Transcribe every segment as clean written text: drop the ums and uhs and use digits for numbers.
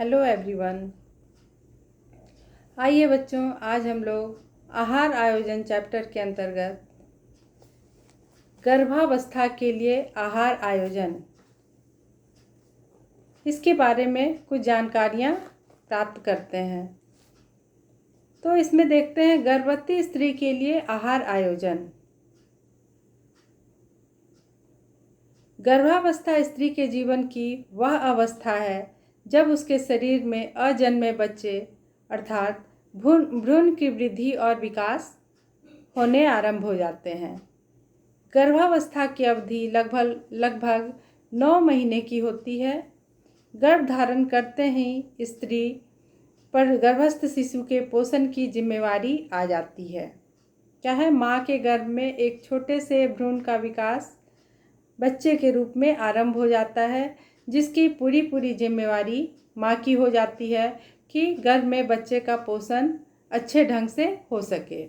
Hello everyone. आइए बच्चों, आज हम लोग आहार आयोजन चैप्टर के अंतर्गत गर्भावस्था के लिए आहार आयोजन इसके बारे में कुछ जानकारियाँ प्राप्त करते हैं। तो इसमें देखते हैं गर्भवती स्त्री के लिए आहार आयोजन। गर्भावस्था स्त्री के जीवन की वह अवस्था है जब उसके शरीर में अजन्मे बच्चे अर्थात भ्रूण की वृद्धि और विकास होने आरंभ हो जाते हैं। गर्भावस्था की अवधि लगभग 9 महीने की होती है। गर्भ धारण करते ही स्त्री पर गर्भस्थ शिशु के पोषण की जिम्मेवारी आ जाती है। क्या है, माँ के गर्भ में एक छोटे से भ्रूण का विकास बच्चे के रूप में आरंभ हो जाता है, जिसकी पूरी जिम्मेवारी माँ की हो जाती है कि गर्भ में बच्चे का पोषण अच्छे ढंग से हो सके।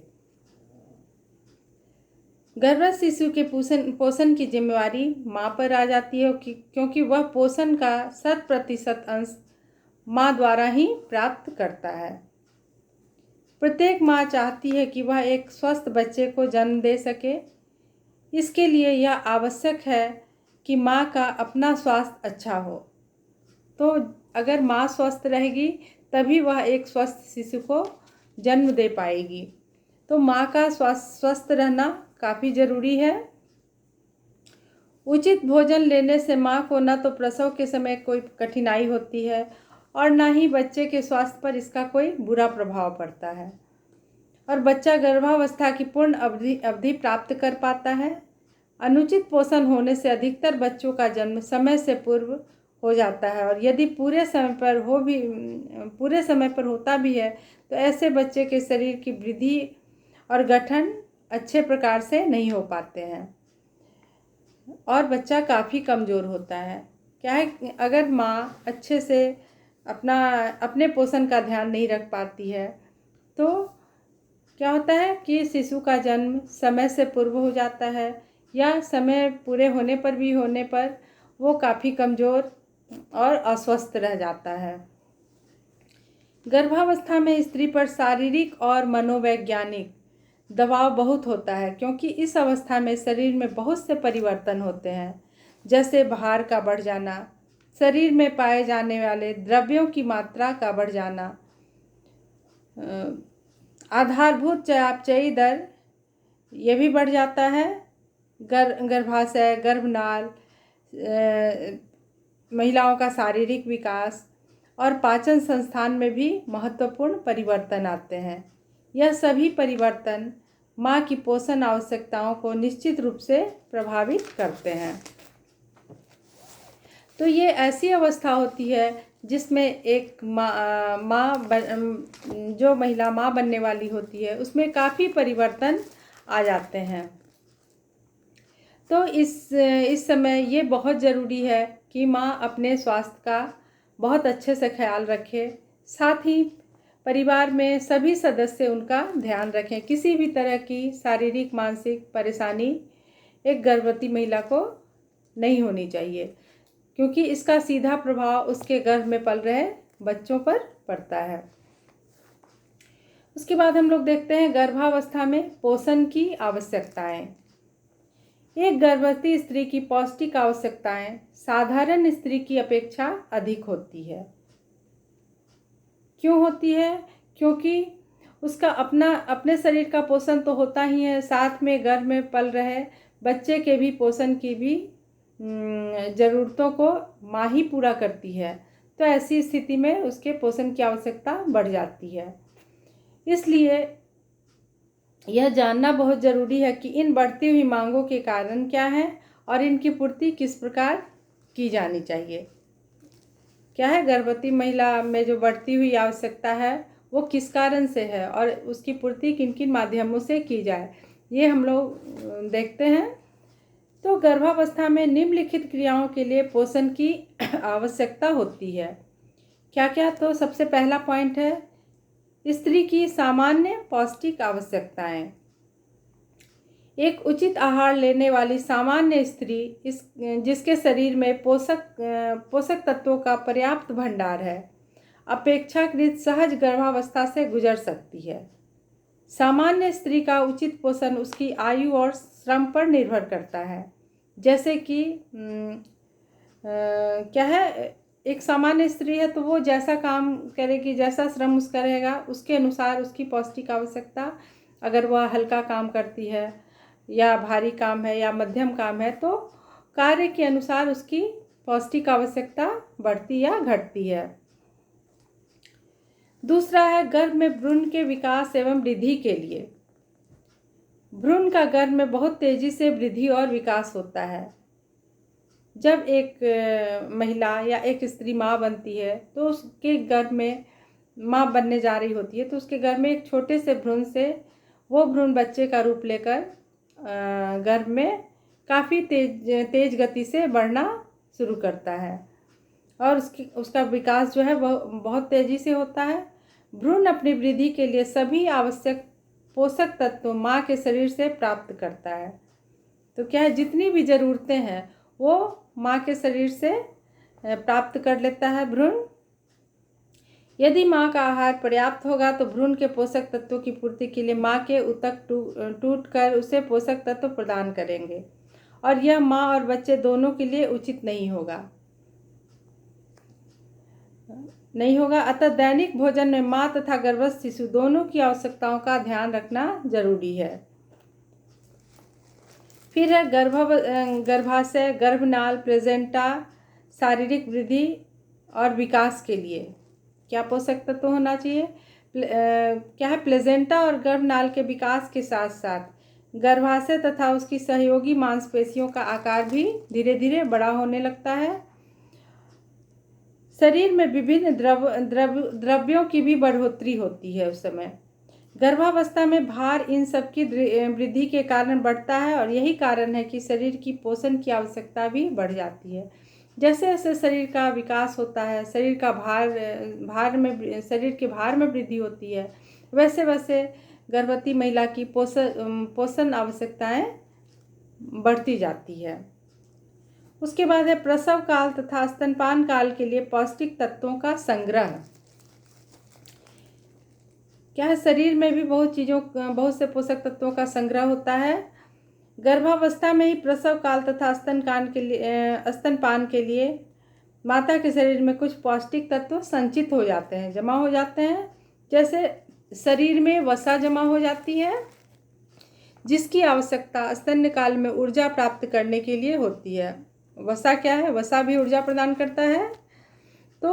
गर्भस्थ शिशु के पोषण की जिम्मेवारी माँ पर आ जाती है क्योंकि वह पोषण का 100% अंश माँ द्वारा ही प्राप्त करता है। प्रत्येक माँ चाहती है कि वह एक स्वस्थ बच्चे को जन्म दे सके। इसके लिए यह आवश्यक है कि माँ का अपना स्वास्थ्य अच्छा हो। तो अगर माँ स्वस्थ रहेगी तभी वह एक स्वस्थ शिशु को जन्म दे पाएगी। तो माँ का स्वस्थ रहना काफ़ी ज़रूरी है। उचित भोजन लेने से माँ को न तो प्रसव के समय कोई कठिनाई होती है और न ही बच्चे के स्वास्थ्य पर इसका कोई बुरा प्रभाव पड़ता है, और बच्चा गर्भावस्था की पूर्ण अवधि प्राप्त कर पाता है। अनुचित पोषण होने से अधिकतर बच्चों का जन्म समय से पूर्व हो जाता है, और यदि पूरे समय पर होता भी है तो ऐसे बच्चे के शरीर की वृद्धि और गठन अच्छे प्रकार से नहीं हो पाते हैं और बच्चा काफ़ी कमज़ोर होता है। क्या है, अगर माँ अच्छे से अपने पोषण का ध्यान नहीं रख पाती है तो क्या होता है कि शिशु का जन्म समय से पूर्व हो जाता है, या समय पूरे होने पर वो काफ़ी कमज़ोर और अस्वस्थ रह जाता है। गर्भावस्था में स्त्री पर शारीरिक और मनोवैज्ञानिक दबाव बहुत होता है, क्योंकि इस अवस्था में शरीर में बहुत से परिवर्तन होते हैं, जैसे भार का बढ़ जाना, शरीर में पाए जाने वाले द्रव्यों की मात्रा का बढ़ जाना, आधारभूत चयापचयी दर ये भी बढ़ जाता है, गर्भाशय, गर्भनाल, महिलाओं का शारीरिक विकास और पाचन संस्थान में भी महत्वपूर्ण परिवर्तन आते हैं। यह सभी परिवर्तन माँ की पोषण आवश्यकताओं को निश्चित रूप से प्रभावित करते हैं। तो ये ऐसी अवस्था होती है जिसमें एक जो महिला माँ बनने वाली होती है उसमें काफ़ी परिवर्तन आ जाते हैं। तो इस समय ये बहुत ज़रूरी है कि माँ अपने स्वास्थ्य का बहुत अच्छे से ख्याल रखे, साथ ही परिवार में सभी सदस्य उनका ध्यान रखें। किसी भी तरह की शारीरिक मानसिक परेशानी एक गर्भवती महिला को नहीं होनी चाहिए, क्योंकि इसका सीधा प्रभाव उसके गर्भ में पल रहे बच्चों पर पड़ता है। उसके बाद हम लोग देखते हैं गर्भावस्था में पोषण की आवश्यकताएं। एक गर्भवती स्त्री की पौष्टिक आवश्यकताएं साधारण स्त्री की अपेक्षा अधिक होती है। क्यों होती है? क्योंकि उसका अपने शरीर का पोषण तो होता ही है, साथ में गर्भ में पल रहे बच्चे के भी पोषण की भी ज़रूरतों को माँ ही पूरा करती है। तो ऐसी स्थिति में उसके पोषण की आवश्यकता बढ़ जाती है। इसलिए यह जानना बहुत ज़रूरी है कि इन बढ़ती हुई मांगों के कारण क्या है और इनकी पूर्ति किस प्रकार की जानी चाहिए। क्या है, गर्भवती महिला में जो बढ़ती हुई आवश्यकता है वो किस कारण से है और उसकी पूर्ति किन किन माध्यमों से की जाए, ये हम लोग देखते हैं। तो गर्भावस्था में निम्नलिखित क्रियाओं के लिए पोषण की आवश्यकता होती है। क्या क्या? तो सबसे पहला पॉइंट है स्त्री की सामान्य पौष्टिक आवश्यकताएं। एक उचित आहार लेने वाली सामान्य स्त्री जिसके शरीर में पोषक तत्वों का पर्याप्त भंडार है अपेक्षाकृत सहज गर्भावस्था से गुजर सकती है। सामान्य स्त्री का उचित पोषण उसकी आयु और श्रम पर निर्भर करता है। जैसे कि क्या है, एक सामान्य स्त्री है तो वो जैसा काम करेगी, जैसा श्रम उसका रहेगा, उसके अनुसार उसकी पौष्टिक आवश्यकता, अगर वह हल्का काम करती है या भारी काम है या मध्यम काम है, तो कार्य के अनुसार उसकी पौष्टिक आवश्यकता बढ़ती या घटती है। दूसरा है गर्भ में भ्रूण के विकास एवं वृद्धि के लिए। भ्रूण का गर्भ में बहुत तेजी से वृद्धि और विकास होता है। जब एक महिला या एक स्त्री माँ बनती है तो उसके गर्भ में, माँ बनने जा रही होती है तो उसके गर्भ में एक छोटे से भ्रूण से वो भ्रूण बच्चे का रूप लेकर गर्भ में काफ़ी तेज गति से बढ़ना शुरू करता है और उसका विकास जो है वह बहुत तेज़ी से होता है। भ्रूण अपनी वृद्धि के लिए सभी आवश्यक पोषक तत्व माँ के शरीर से प्राप्त करता है। तो क्या है, जितनी भी ज़रूरतें हैं वो माँ के शरीर से प्राप्त कर लेता है भ्रूण। यदि माँ का आहार पर्याप्त होगा तो भ्रूण के पोषक तत्वों की पूर्ति के लिए माँ के ऊतक टूट कर उसे पोषक तत्व प्रदान करेंगे और यह माँ और बच्चे दोनों के लिए उचित नहीं होगा। अतः दैनिक भोजन में माँ तथा गर्भस्थ शिशु दोनों की आवश्यकताओं का ध्यान रखना जरूरी है। फिर है गर्भाशय, गर्भनाल, प्लेसेंटा शारीरिक वृद्धि और विकास के लिए क्या पोषक तत्व होना चाहिए। क्या है, प्लेसेंटा और गर्भनाल के विकास के साथ साथ गर्भाशय तथा उसकी सहयोगी मांसपेशियों का आकार भी धीरे धीरे बड़ा होने लगता है। शरीर में विभिन्न द्रव्यों की भी बढ़ोतरी होती है उस समय। गर्भावस्था में भार इन सब की वृद्धि के कारण बढ़ता है और यही कारण है कि शरीर की पोषण की आवश्यकता भी बढ़ जाती है। जैसे जैसे शरीर का विकास होता है, शरीर के भार में वृद्धि होती है, वैसे वैसे गर्भवती महिला की पोषण आवश्यकताएं बढ़ती जाती है। उसके बाद है प्रसव काल तथा स्तनपान काल के लिए पौष्टिक तत्वों का संग्रह। क्या है, शरीर में भी बहुत से पोषक तत्वों का संग्रह होता है। गर्भावस्था में ही प्रसव काल तथा स्तनपान के लिए माता के शरीर में कुछ पौष्टिक तत्व संचित हो जाते हैं, जमा हो जाते हैं। जैसे शरीर में वसा जमा हो जाती है जिसकी आवश्यकता स्तन्य काल में ऊर्जा प्राप्त करने के लिए होती है। वसा क्या है, वसा भी ऊर्जा प्रदान करता है। तो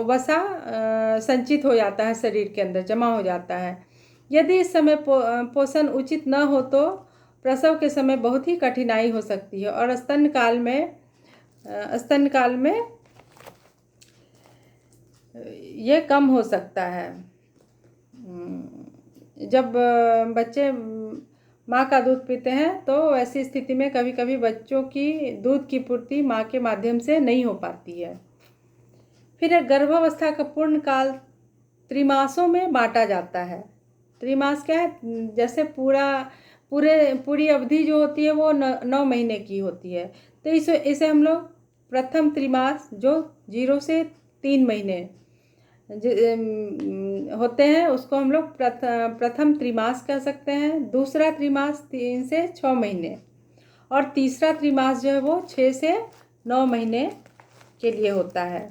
वसा संचित हो जाता है, शरीर के अंदर जमा हो जाता है। यदि इस समय पोषण उचित न हो तो प्रसव के समय बहुत ही कठिनाई हो सकती है और स्तन काल में ये कम हो सकता है। जब बच्चे माँ का दूध पीते हैं तो ऐसी स्थिति में कभी कभी बच्चों की दूध की पूर्ति माँ के माध्यम से नहीं हो पाती है। फिर गर्भावस्था का पूर्ण काल त्रिमासों में बांटा जाता है। त्रिमास क्या है, जैसे पूरी अवधि जो होती है वो 9 महीने की होती है। तो इसे हम लोग प्रथम त्रिमास जो 0 से 3 महीने होते हैं उसको हम लोग प्रथम त्रिमास कह सकते हैं। दूसरा त्रिमास 3 से 6 महीने और तीसरा त्रिमास जो है वो 6 से 9 महीने के लिए होता है।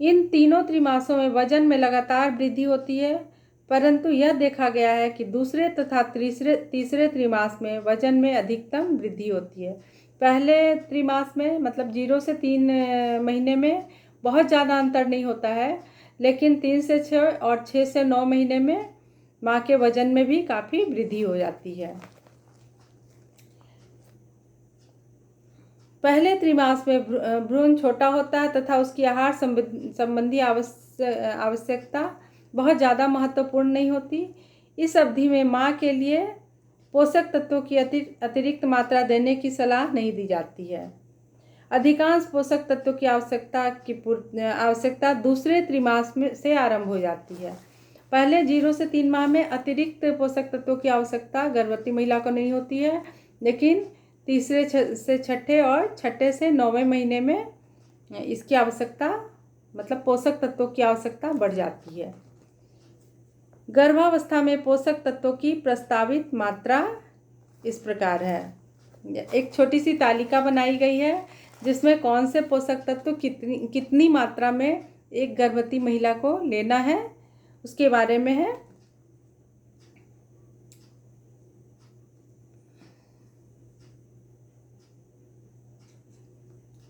इन तीनों त्रिमासों में वजन में लगातार वृद्धि होती है, परंतु यह देखा गया है कि दूसरे तथा तीसरे त्रिमास में वजन में अधिकतम वृद्धि होती है। पहले त्रिमास में मतलब 0 से 3 महीने में बहुत ज़्यादा अंतर नहीं होता है, लेकिन 3 से 6 और 6 से 9 महीने में माँ के वजन में भी काफ़ी वृद्धि हो जाती है। पहले त्रिमास में भ्रूण छोटा होता है तथा उसकी आहार संबंधी आवश्यकता बहुत ज़्यादा महत्वपूर्ण नहीं होती। इस अवधि में माँ के लिए पोषक तत्वों की अतिरिक्त मात्रा देने की सलाह नहीं दी जाती है। अधिकांश पोषक तत्वों की आवश्यकता दूसरे त्रिमास में से आरंभ हो जाती है। पहले 0 से 3 माह में अतिरिक्त पोषक तत्वों की आवश्यकता गर्भवती महिला को नहीं होती है, लेकिन तीसरे से छठे और छठे से 9वें महीने में इसकी आवश्यकता मतलब पोषक तत्वों की आवश्यकता बढ़ जाती है। गर्भावस्था में पोषक तत्वों की प्रस्तावित मात्रा इस प्रकार है। एक छोटी सी तालिका बनाई गई है जिसमें कौन से पोषक तत्व कितनी मात्रा में एक गर्भवती महिला को लेना है उसके बारे में है।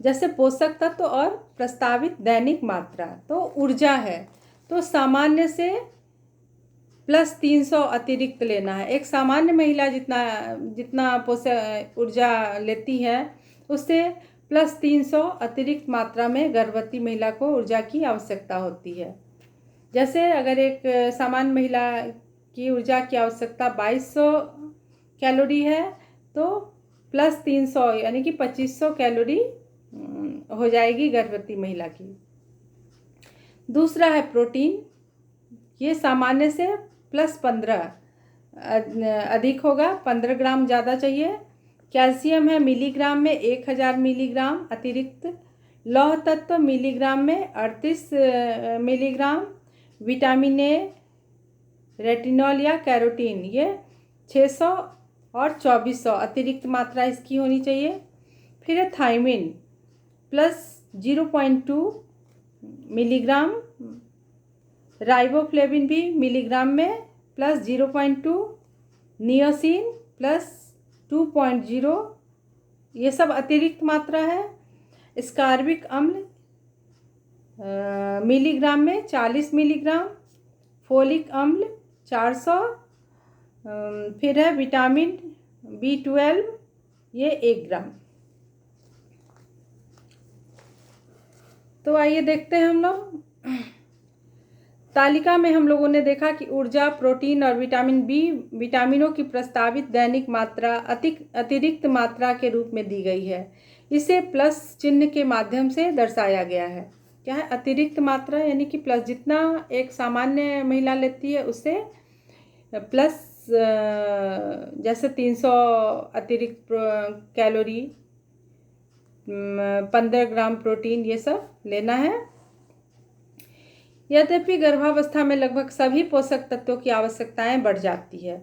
जैसे पोषक तत्व और प्रस्तावित दैनिक मात्रा, तो ऊर्जा है तो सामान्य से +300 अतिरिक्त लेना है। एक सामान्य महिला जितना पोषक ऊर्जा लेती है उससे +300 अतिरिक्त मात्रा में गर्भवती महिला को ऊर्जा की आवश्यकता होती है। जैसे अगर एक सामान्य महिला की ऊर्जा की आवश्यकता 2200 कैलोरी है तो +300 यानी कि 2500 कैलोरी हो जाएगी गर्भवती महिला की। दूसरा है प्रोटीन, ये सामान्य से +15 अधिक होगा, 15 ग्राम ज़्यादा चाहिए। कैल्शियम है मिलीग्राम में 1000 मिलीग्राम अतिरिक्त। लौह तत्व मिलीग्राम में 38 मिलीग्राम। विटामिन ए, रेटिनॉल या कैरोटीन ये 600 और 2400 अतिरिक्त मात्रा इसकी होनी चाहिए। फिर है थायमिन +0.2 मिलीग्राम। राइबोफ्लेविन भी मिलीग्राम में +0.2। नियोसिन +2.0, ये सब अतिरिक्त मात्रा है। स्कारबिक अम्ल मिलीग्राम में 40 मिलीग्राम। फोलिक अम्ल 400। फिर है विटामिन B12, ये 1 ग्राम। तो आइए देखते हैं हम लोग तालिका में हम लोगों ने देखा कि ऊर्जा, प्रोटीन और विटामिन बी विटामिनों की प्रस्तावित दैनिक मात्रा अतिरिक्त मात्रा के रूप में दी गई है। इसे प्लस चिन्ह के माध्यम से दर्शाया गया है। क्या है अतिरिक्त मात्रा, यानी कि प्लस जितना एक सामान्य महिला लेती है उससे प्लस जैसे 300 अतिरिक्त कैलोरी, 15 ग्राम प्रोटीन, ये सब लेना है। यद्यपि गर्भावस्था में लगभग सभी पोषक तत्वों की आवश्यकताएं बढ़ जाती है,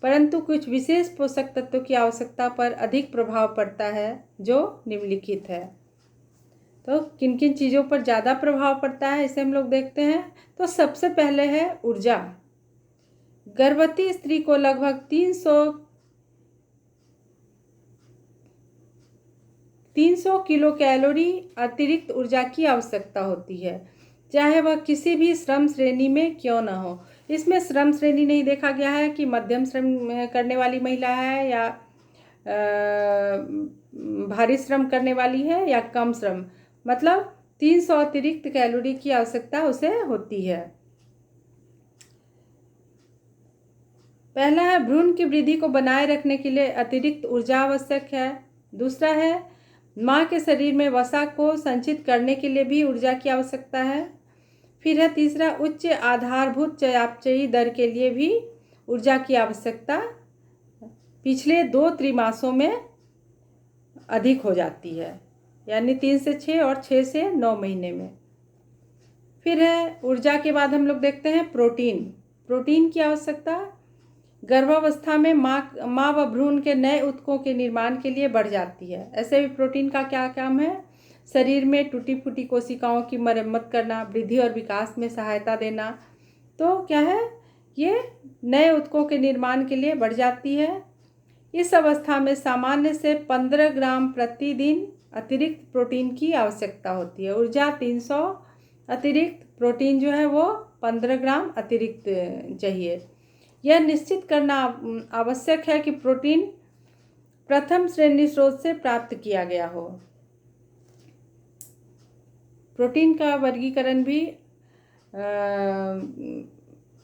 परंतु कुछ विशेष पोषक तत्वों की आवश्यकता पर अधिक प्रभाव पड़ता है जो निम्नलिखित है। तो किन किन चीज़ों पर ज़्यादा प्रभाव पड़ता है इसे हम लोग देखते हैं। तो सबसे पहले है ऊर्जा। गर्भवती स्त्री को लगभग 300 किलो कैलोरी अतिरिक्त ऊर्जा की आवश्यकता होती है, चाहे वह किसी भी श्रम श्रेणी में क्यों न हो। इसमें श्रम श्रेणी नहीं देखा गया है कि मध्यम श्रम करने वाली महिला है या भारी श्रम करने वाली है या कम श्रम, मतलब 300 अतिरिक्त कैलोरी की आवश्यकता उसे होती है। पहला है भ्रूण की वृद्धि को बनाए रखने के लिए अतिरिक्त ऊर्जा आवश्यक है। दूसरा है माँ के शरीर में वसा को संचित करने के लिए भी ऊर्जा की आवश्यकता है। फिर है तीसरा, उच्च आधारभूत चयापचयी दर के लिए भी ऊर्जा की आवश्यकता पिछले 2 त्रैमासों में अधिक हो जाती है, यानी 3 से 6 और 6 से 9 महीने में। फिर है ऊर्जा के बाद हम लोग देखते हैं प्रोटीन। प्रोटीन की आवश्यकता गर्भावस्था में माँ व भ्रूण के नए ऊतकों के निर्माण के लिए बढ़ जाती है। ऐसे भी प्रोटीन का क्या काम है, शरीर में टूटी फूटी कोशिकाओं की मरम्मत करना, वृद्धि और विकास में सहायता देना। तो क्या है, ये नए ऊतकों के निर्माण के लिए बढ़ जाती है। इस अवस्था में सामान्य से 15 ग्राम प्रतिदिन अतिरिक्त प्रोटीन की आवश्यकता होती है। ऊर्जा 300 अतिरिक्त, प्रोटीन जो है वो 15 ग्राम अतिरिक्त चाहिए। यह निश्चित करना आवश्यक है कि प्रोटीन प्रथम श्रेणी स्रोत से प्राप्त किया गया हो। प्रोटीन का वर्गीकरण भी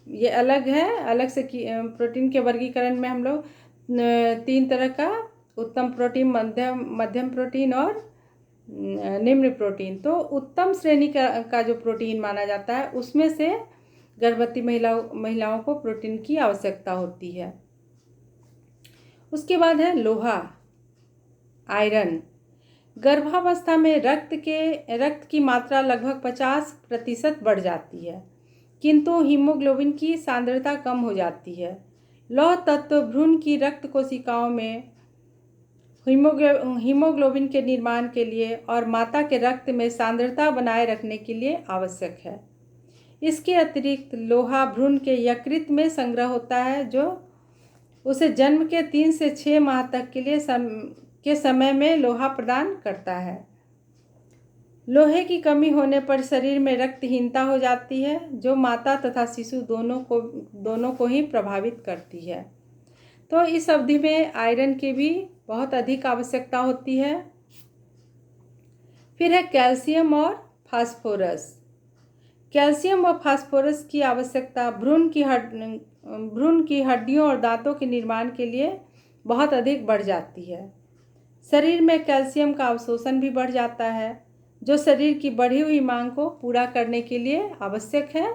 ये अलग है, अलग से प्रोटीन के वर्गीकरण में हम लोग 3 तरह का, उत्तम प्रोटीन, मध्यम प्रोटीन और निम्न प्रोटीन। तो उत्तम श्रेणी का जो प्रोटीन माना जाता है उसमें से गर्भवती महिलाओं को प्रोटीन की आवश्यकता होती है। उसके बाद है लोहा, आयरन। गर्भावस्था में रक्त की मात्रा लगभग 50% बढ़ जाती है, किंतु हीमोग्लोबिन की सांद्रता कम हो जाती है। लौह तत्व भ्रूण की रक्त कोशिकाओं में हीमोग्लोबिन के निर्माण के लिए और माता के रक्त में सांद्रता बनाए रखने के लिए आवश्यक है। इसके अतिरिक्त लोहा भ्रूण के यकृत में संग्रह होता है, जो उसे जन्म के 3 से 6 माह तक के समय में लोहा प्रदान करता है। लोहे की कमी होने पर शरीर में रक्तहीनता हो जाती है, जो माता तथा शिशु दोनों को ही प्रभावित करती है। तो इस अवधि में आयरन की भी बहुत अधिक आवश्यकता होती है। फिर है कैल्शियम और फास्फोरस। कैल्शियम और फास्फोरस की आवश्यकता भ्रूण की हड्डियों और दांतों के निर्माण के लिए बहुत अधिक बढ़ जाती है। शरीर में कैल्शियम का अवशोषण भी बढ़ जाता है, जो शरीर की बढ़ी हुई मांग को पूरा करने के लिए आवश्यक है।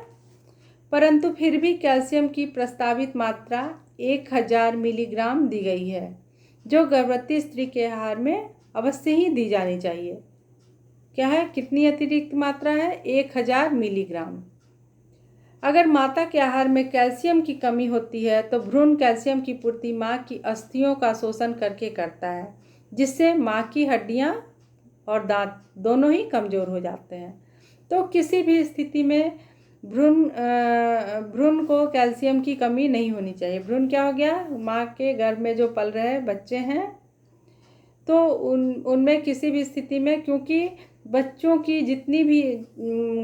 परंतु फिर भी कैल्शियम की प्रस्तावित मात्रा 1000 मिलीग्राम दी गई है, जो गर्भवती स्त्री के आहार में अवश्य ही दी जानी चाहिए। क्या है, कितनी अतिरिक्त मात्रा है? 1000 मिलीग्राम। अगर माता के आहार में कैल्शियम की कमी होती है तो भ्रूण कैल्शियम की पूर्ति माँ की अस्थियों का शोषण करके करता है, जिससे माँ की हड्डियाँ और दांत दोनों ही कमज़ोर हो जाते हैं। तो किसी भी स्थिति में भ्रूण को कैल्शियम की कमी नहीं होनी चाहिए। भ्रूण क्या हो गया? माँ के गर्भ में जो पल रहे बच्चे हैं, तो उनमें किसी भी स्थिति में, क्योंकि बच्चों की जितनी भी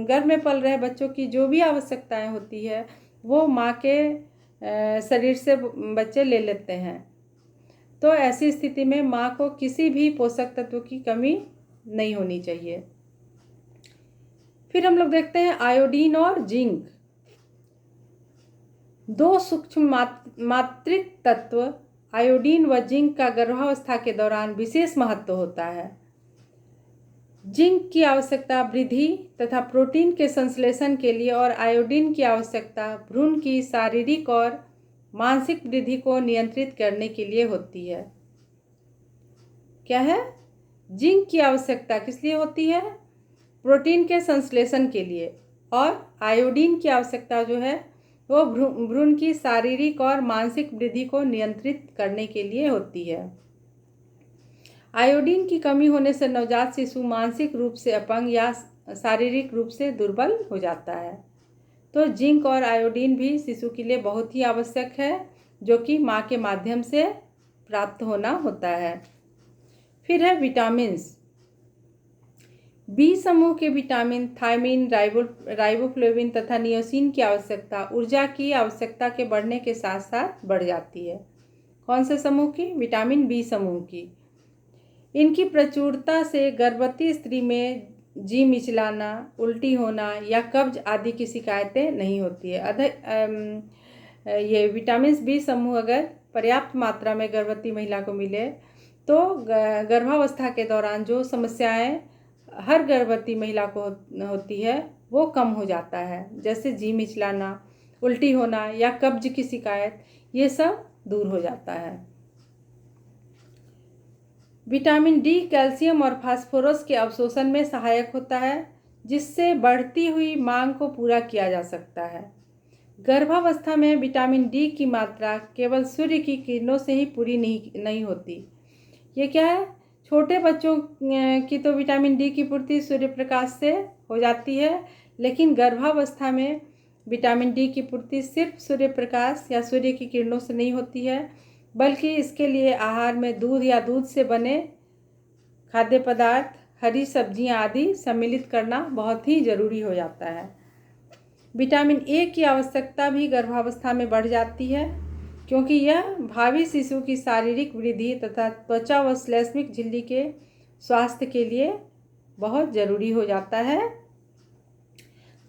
गर्भ में पल रहे बच्चों की जो भी आवश्यकताएं होती है वो माँ के शरीर से बच्चे ले लेते हैं। तो ऐसी स्थिति में माँ को किसी भी पोषक तत्व की कमी नहीं होनी चाहिए। फिर हम लोग देखते हैं आयोडीन और जिंक। दो सूक्ष्म मात्रिक तत्व आयोडीन व जिंक का गर्भावस्था के दौरान विशेष महत्व होता है। जिंक की आवश्यकता वृद्धि तथा प्रोटीन के संश्लेषण के लिए और आयोडीन की आवश्यकता भ्रूण की शारीरिक और मानसिक वृद्धि को नियंत्रित करने के लिए होती है। क्या है? जिंक की आवश्यकता किस लिए होती है? प्रोटीन के संश्लेषण के लिए। और आयोडीन की आवश्यकता जो है वो भ्रूण की शारीरिक और मानसिक वृद्धि को नियंत्रित करने के लिए होती है। आयोडीन की कमी होने से नवजात शिशु मानसिक रूप से अपंग या शारीरिक रूप से दुर्बल हो जाता है। तो जिंक और आयोडीन भी शिशु के लिए बहुत ही आवश्यक है, जो कि माँ के माध्यम से प्राप्त होना होता है। फिर है विटामिन्स। बी समूह के विटामिन थायमिन, राइबोफ्लेविन तथा नियोसिन की आवश्यकता ऊर्जा की आवश्यकता के बढ़ने के साथ साथ बढ़ जाती है। कौन से समूह की? विटामिन बी समूह की। इनकी प्रचुरता से गर्भवती स्त्री में जी मिचलाना, उल्टी होना या कब्ज आदि की शिकायतें नहीं होती है। ये विटामिन बी समूह अगर पर्याप्त मात्रा में गर्भवती महिला को मिले तो गर्भावस्था के दौरान जो समस्याएं हर गर्भवती महिला को होती है वो कम हो जाता है, जैसे जी मिचलाना, उल्टी होना या कब्ज की शिकायत, ये सब दूर हो जाता है। विटामिन डी कैल्शियम और फास्फोरस के अवशोषण में सहायक होता है, जिससे बढ़ती हुई मांग को पूरा किया जा सकता है। गर्भावस्था में विटामिन डी की मात्रा केवल सूर्य की किरणों से ही पूरी नहीं होती। ये क्या है? छोटे बच्चों की तो विटामिन डी की पूर्ति सूर्य प्रकाश से हो जाती है, लेकिन गर्भावस्था में विटामिन डी की पूर्ति सिर्फ सूर्य प्रकाश या सूर्य की किरणों से नहीं होती है, बल्कि इसके लिए आहार में दूध या दूध से बने खाद्य पदार्थ, हरी सब्जियां आदि सम्मिलित करना बहुत ही ज़रूरी हो जाता है। विटामिन ए की आवश्यकता भी गर्भावस्था में बढ़ जाती है, क्योंकि यह भावी शिशु की शारीरिक वृद्धि तथा त्वचा व श्लैष्मिक झिल्ली के स्वास्थ्य के लिए बहुत ज़रूरी हो जाता है।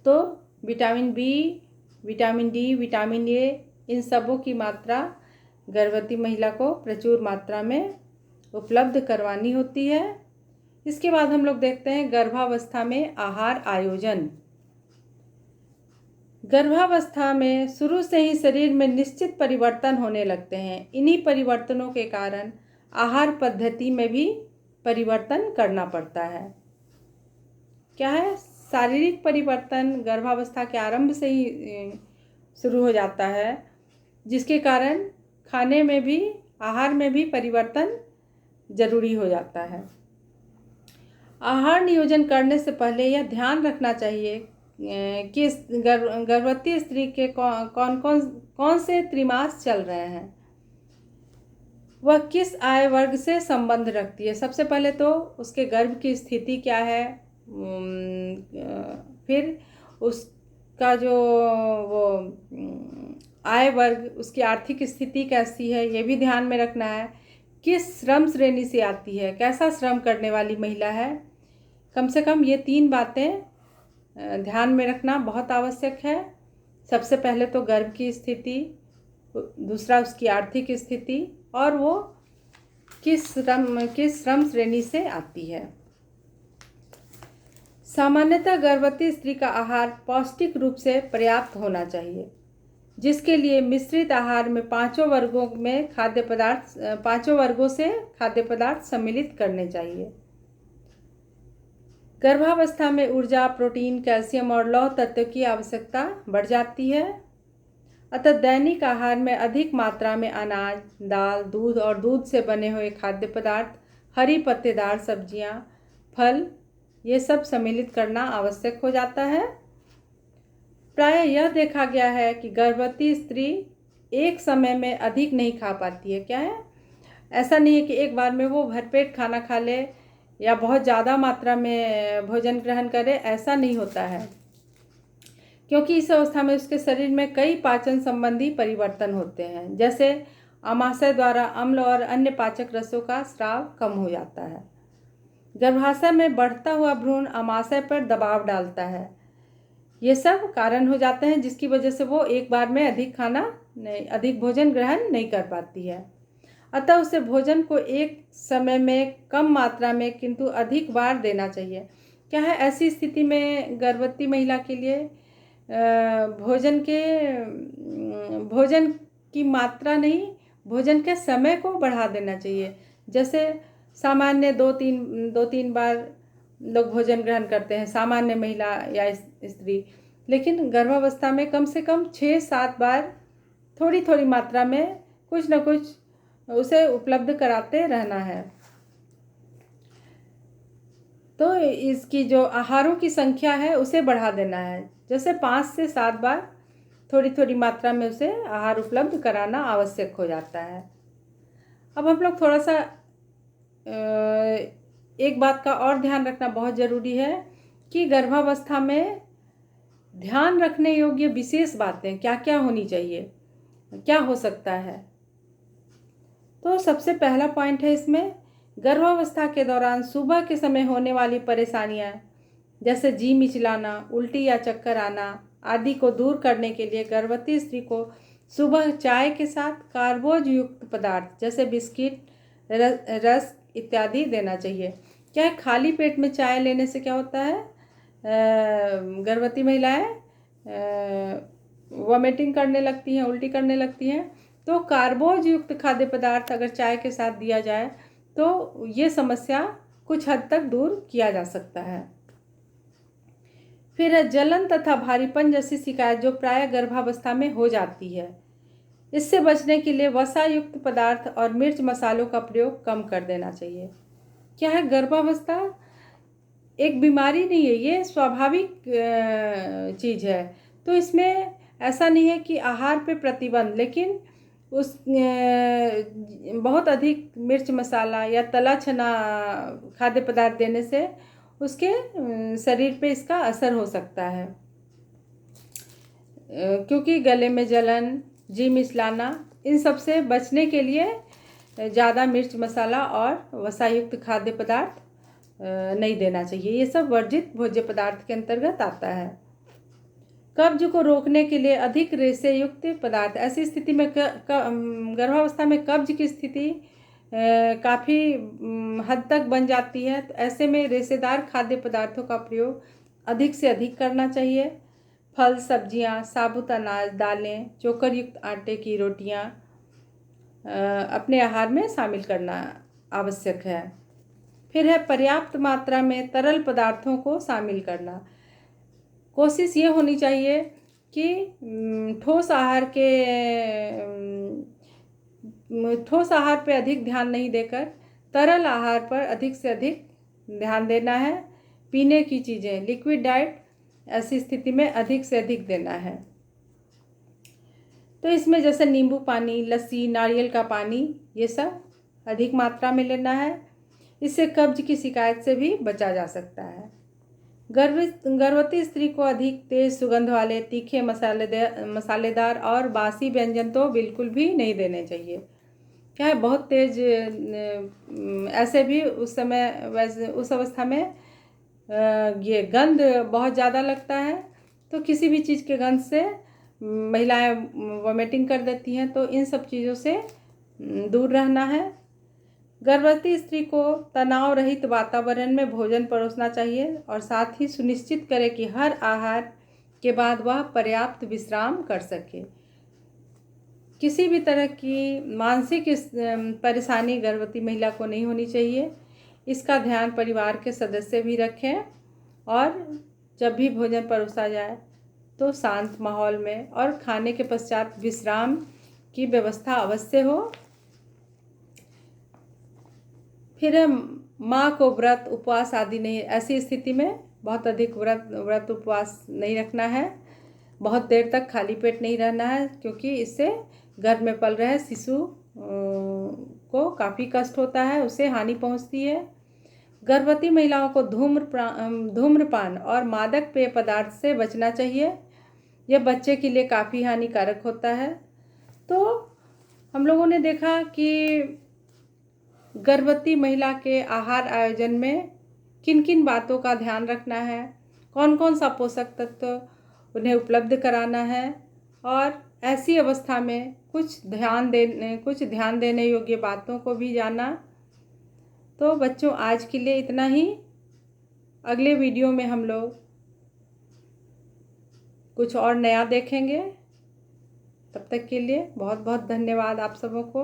तो vitamin B, vitamin D, vitamin A, इन सबों की मात्रा गर्भवती महिला को प्रचुर मात्रा में उपलब्ध करवानी होती है। इसके बाद हम लोग देखते हैं गर्भावस्था में आहार आयोजन। गर्भावस्था में शुरू से ही शरीर में निश्चित परिवर्तन होने लगते हैं। इन्हीं परिवर्तनों के कारण आहार पद्धति में भी परिवर्तन करना पड़ता है। क्या है? शारीरिक परिवर्तन गर्भावस्था के आरंभ से ही शुरू हो जाता है, जिसके कारण खाने में भी, आहार में भी परिवर्तन जरूरी हो जाता है। आहार नियोजन करने से पहले यह ध्यान रखना चाहिए कि गर्भवती स्त्री के कौन से त्रिमास चल रहे हैं, वह किस आयु वर्ग से संबंध रखती है। सबसे पहले तो उसके गर्भ की स्थिति क्या है, फिर उसका जो वो आय वर्ग, उसकी आर्थिक स्थिति कैसी है, ये भी ध्यान में रखना है। किस श्रम श्रेणी से आती है, कैसा श्रम करने वाली महिला है, कम से कम ये 3 बातें ध्यान में रखना बहुत आवश्यक है। सबसे पहले तो गर्भ की स्थिति, दूसरा उसकी आर्थिक स्थिति, और वो किस श्रम श्रेणी से आती है। सामान्यतः गर्भवती स्त्री का आहार पौष्टिक रूप से पर्याप्त होना चाहिए, जिसके लिए मिश्रित आहार में पांचों वर्गों से खाद्य पदार्थ सम्मिलित करने चाहिए। गर्भावस्था में ऊर्जा, प्रोटीन, कैल्शियम और लौह तत्व की आवश्यकता बढ़ जाती है। अतः दैनिक आहार में अधिक मात्रा में अनाज, दाल, दूध और दूध से बने हुए खाद्य पदार्थ, हरी पत्तेदार सब्जियां, फल, ये सब सम्मिलित करना आवश्यक हो जाता है। प्रायः यह देखा गया है कि गर्भवती स्त्री एक समय में अधिक नहीं खा पाती है। क्या है? ऐसा नहीं है कि एक बार में वो भरपेट खाना खा ले या बहुत ज़्यादा मात्रा में भोजन ग्रहण करे, ऐसा नहीं होता है, क्योंकि इस अवस्था में उसके शरीर में कई पाचन संबंधी परिवर्तन होते हैं। जैसे आमाशय द्वारा अम्ल और अन्य पाचक रसों का स्राव कम हो जाता है। गर्भाशय में बढ़ता हुआ भ्रूण आमाशय पर दबाव डालता है। ये सब कारण हो जाते हैं जिसकी वजह से वो एक बार में अधिक भोजन ग्रहण नहीं कर पाती है। अतः उसे भोजन को एक समय में कम मात्रा में किंतु अधिक बार देना चाहिए। क्या है? ऐसी स्थिति में गर्भवती महिला के लिए भोजन की मात्रा नहीं, भोजन के समय को बढ़ा देना चाहिए। जैसे सामान्य दो तीन बार लोग भोजन ग्रहण करते हैं, सामान्य महिला या स्त्री, लेकिन गर्भावस्था में कम से कम 6-7 बार थोड़ी थोड़ी मात्रा में कुछ न कुछ उसे उपलब्ध कराते रहना है। तो इसकी जो आहारों की संख्या है उसे बढ़ा देना है। जैसे 5 से 7 बार थोड़ी थोड़ी मात्रा में उसे आहार उपलब्ध कराना आवश्यक हो जाता है। अब हम लोग थोड़ा सा एक बात का और ध्यान रखना बहुत ज़रूरी है कि गर्भावस्था में ध्यान रखने योग्य विशेष बातें क्या क्या होनी चाहिए, क्या हो सकता है। तो सबसे पहला पॉइंट है इसमें, गर्भावस्था के दौरान सुबह के समय होने वाली परेशानियां जैसे जी मिचलाना, उल्टी या चक्कर आना आदि को दूर करने के लिए गर्भवती स्त्री को सुबह चाय के साथ कार्बोज युक्त पदार्थ जैसे बिस्किट, रस इत्यादि देना चाहिए। क्या है? खाली पेट में चाय लेने से क्या होता है, गर्भवती महिलाएं वॉमिटिंग करने लगती हैं, उल्टी करने लगती हैं। तो कार्बोज युक्त खाद्य पदार्थ अगर चाय के साथ दिया जाए तो ये समस्या कुछ हद तक दूर किया जा सकता है। फिर जलन तथा भारीपन जैसी शिकायत जो प्राय गर्भावस्था में हो जाती है, इससे बचने के लिए वसा युक्त पदार्थ और मिर्च मसालों का प्रयोग कम कर देना चाहिए। क्या है? गर्भावस्था एक बीमारी नहीं है, ये स्वाभाविक चीज़ है। तो इसमें ऐसा नहीं है कि आहार पे प्रतिबंध, लेकिन उस बहुत अधिक मिर्च मसाला या तला छना खाद्य पदार्थ देने से उसके शरीर पे इसका असर हो सकता है, क्योंकि गले में जलन, जी मिचलाना, इन सब से बचने के लिए ज़्यादा मिर्च मसाला और वसायुक्त खाद्य पदार्थ नहीं देना चाहिए। ये सब वर्जित भोज्य पदार्थ के अंतर्गत आता है। कब्ज को रोकने के लिए अधिक रेशे युक्त पदार्थ, ऐसी स्थिति में गर्भावस्था में कब्ज की स्थिति काफ़ी हद तक बन जाती है। तो ऐसे में रेशेदार खाद्य पदार्थों का प्रयोग अधिक से अधिक करना चाहिए। फल, सब्जियां, साबुत अनाज, दालें, चोकर युक्त आटे की रोटियां अपने आहार में शामिल करना आवश्यक है। फिर है पर्याप्त मात्रा में तरल पदार्थों को शामिल करना। कोशिश ये होनी चाहिए कि ठोस आहार पे अधिक ध्यान नहीं देकर तरल आहार पर अधिक से अधिक ध्यान देना है। पीने की चीज़ें, लिक्विड डाइट ऐसी स्थिति में अधिक से अधिक देना है। तो इसमें जैसे नींबू पानी, लस्सी, नारियल का पानी, ये सब अधिक मात्रा में लेना है। इससे कब्ज की शिकायत से भी बचा जा सकता है। गर्भवती स्त्री को अधिक तेज सुगंध वाले, तीखे, मसालेदार और बासी व्यंजन तो बिल्कुल भी नहीं देने चाहिए। क्या है, बहुत तेज ऐसे भी उस समय, वैसे उस अवस्था में ये गंध बहुत ज़्यादा लगता है, तो किसी भी चीज़ के गंध से महिलाएं वॉमिटिंग कर देती हैं। तो इन सब चीज़ों से दूर रहना है। गर्भवती स्त्री को तनाव रहित वातावरण में भोजन परोसना चाहिए और साथ ही सुनिश्चित करें कि हर आहार के बाद वह पर्याप्त विश्राम कर सके। किसी भी तरह की मानसिक परेशानी गर्भवती महिला को नहीं होनी चाहिए। इसका ध्यान परिवार के सदस्य भी रखें और जब भी भोजन परोसा जाए तो शांत माहौल में और खाने के पश्चात विश्राम की व्यवस्था अवश्य हो। फिर माँ को व्रत, उपवास आदि नहीं, ऐसी स्थिति में बहुत अधिक व्रत उपवास नहीं रखना है। बहुत देर तक खाली पेट नहीं रहना है, क्योंकि इससे गर्भ में पल रहे शिशु को काफ़ी कष्ट होता है, उसे हानि पहुंचती है। गर्भवती महिलाओं को धूम्रपान और मादक पेय पदार्थ से बचना चाहिए। यह बच्चे के लिए काफ़ी हानिकारक होता है। तो हम लोगों ने देखा कि गर्भवती महिला के आहार आयोजन में किन किन बातों का ध्यान रखना है, कौन कौन सा पोषक तत्व उन्हें उपलब्ध कराना है, और ऐसी अवस्था में कुछ ध्यान देने योग्य बातों को भी जाना। तो बच्चों, आज के लिए इतना ही। अगले वीडियो में हम लोग कुछ और नया देखेंगे। तब तक के लिए बहुत बहुत धन्यवाद आप सबों को।